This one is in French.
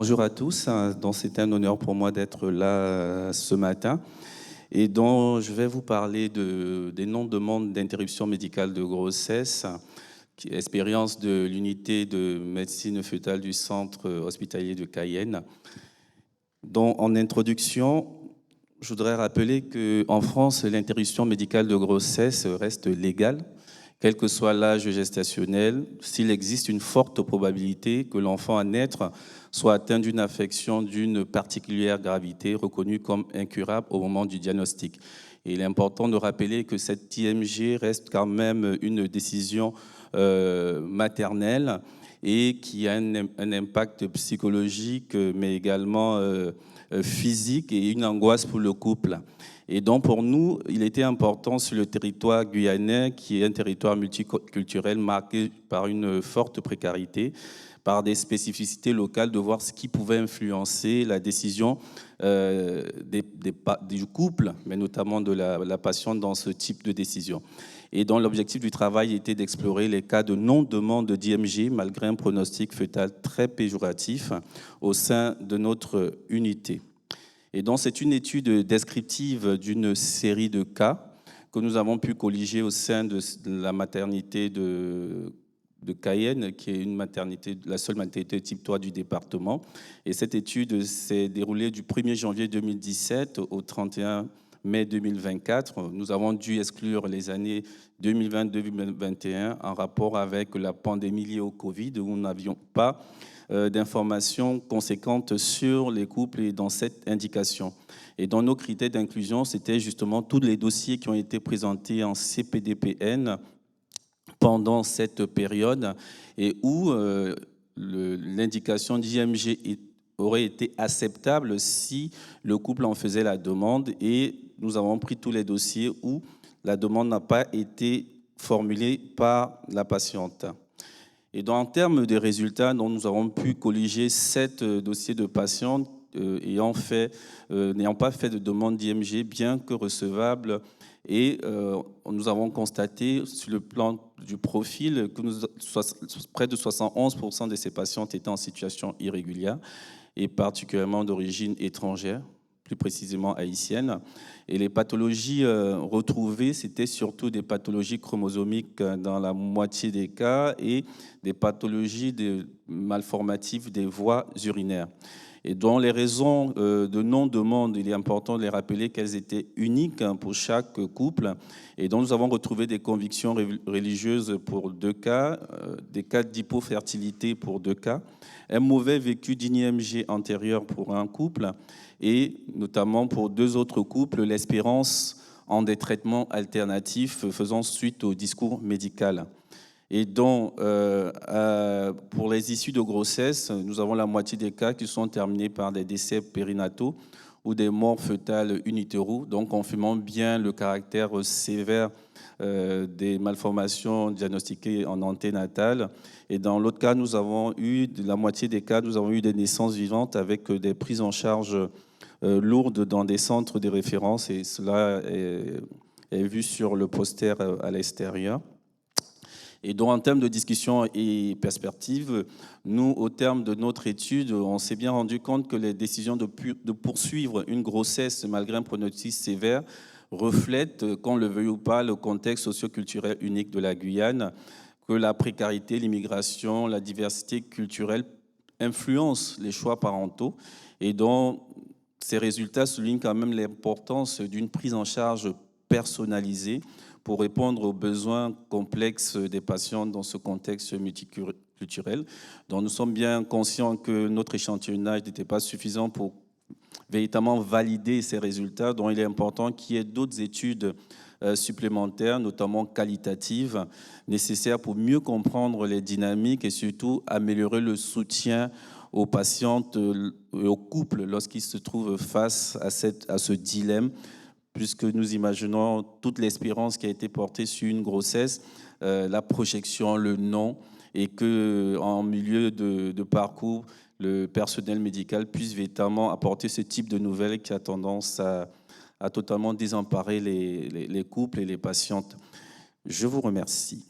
Bonjour à tous, donc c'est un honneur pour moi d'être là ce matin et donc je vais vous parler des non-demandes d'interruption médicale de grossesse, expérience de l'unité de médecine fœtale du centre hospitalier de Cayenne. Donc en introduction, je voudrais rappeler qu'en France, l'interruption médicale de grossesse reste légale, quel que soit l'âge gestationnel, s'il existe une forte probabilité que l'enfant à naître soit atteint d'une affection d'une particulière gravité reconnue comme incurable au moment du diagnostic. Et il est important de rappeler que cette IMG reste quand même une décision maternelle et qui a un impact psychologique, mais également physique et une angoisse pour le couple. Et donc, pour nous, il était important sur le territoire guyanais, qui est un territoire multiculturel marqué par une forte précarité, par des spécificités locales, de voir ce qui pouvait influencer la décision du couple, mais notamment de la patiente dans ce type de décision. Et donc, l'objectif du travail était d'explorer les cas de non-demande d'IMG, malgré un pronostic fœtal très péjoratif au sein de notre unité. Et donc, c'est une étude descriptive d'une série de cas que nous avons pu colliger au sein de la maternité de Cayenne, qui est une maternité, la seule maternité type 3 du département. Et cette étude s'est déroulée du 1er janvier 2017 au 31 mai 2024. Nous avons dû exclure les années 2020-2021 en rapport avec la pandémie liée au Covid, où nous n'avions pas d'informations conséquentes sur les couples et dans cette indication. Et dans nos critères d'inclusion, c'était justement tous les dossiers qui ont été présentés en CPDPN pendant cette période et où l'indication d'IMG aurait été acceptable si le couple en faisait la demande, et nous avons pris tous les dossiers où la demande n'a pas été formulée par la patiente. Et donc, en termes de résultats, donc, nous avons pu colliger 7 dossiers de patientes n'ayant pas fait de demande d'IMG, bien que recevables. Et nous avons constaté sur le plan du profil que près de 71% de ces patientes étaient en situation irrégulière et particulièrement d'origine étrangère, plus précisément haïtienne. Et les pathologies retrouvées, c'était surtout des pathologies chromosomiques dans la moitié des cas et des pathologies malformatives des voies urinaires. Et dont les raisons de non-demande, il est important de les rappeler qu'elles étaient uniques pour chaque couple. Et donc nous avons retrouvé des convictions religieuses pour 2 cas, des cas d'hypofertilité pour 2 cas, un mauvais vécu d'IMG antérieur pour un couple, et notamment pour 2 autres couples, l'espérance en des traitements alternatifs faisant suite au discours médical. Et donc, pour les issues de grossesse, nous avons la moitié des cas qui sont terminés par des décès périnataux ou des morts fœtales in utero, donc confirmant bien le caractère sévère des malformations diagnostiquées en anténatale. Et dans l'autre cas, nous avons eu, la moitié des cas, nous avons eu des naissances vivantes avec des prises en charge lourdes dans des centres de référence, et cela est vu sur le poster à l'extérieur. Et donc, en termes de discussion et perspective, nous, au terme de notre étude, on s'est bien rendu compte que les décisions de poursuivre une grossesse malgré un pronostic sévère reflètent, qu'on le veuille ou pas, le contexte socio-culturel unique de la Guyane, que la précarité, l'immigration, la diversité culturelle influencent les choix parentaux, et donc ces résultats soulignent quand même l'importance d'une prise en charge personnalisée pour répondre aux besoins complexes des patients dans ce contexte multiculturel. Donc nous sommes bien conscients que notre échantillonnage n'était pas suffisant pour véritablement valider ces résultats, dont il est important qu'il y ait d'autres études supplémentaires, notamment qualitatives, nécessaires pour mieux comprendre les dynamiques et surtout améliorer le soutien aux patientes et aux couples lorsqu'ils se trouvent face à ce dilemme, puisque nous imaginons toute l'espérance qui a été portée sur une grossesse, la projection, le non, et qu'en milieu de parcours, le personnel médical puisse véritablement apporter ce type de nouvelles qui a tendance à totalement désemparer les couples et les patientes. Je vous remercie.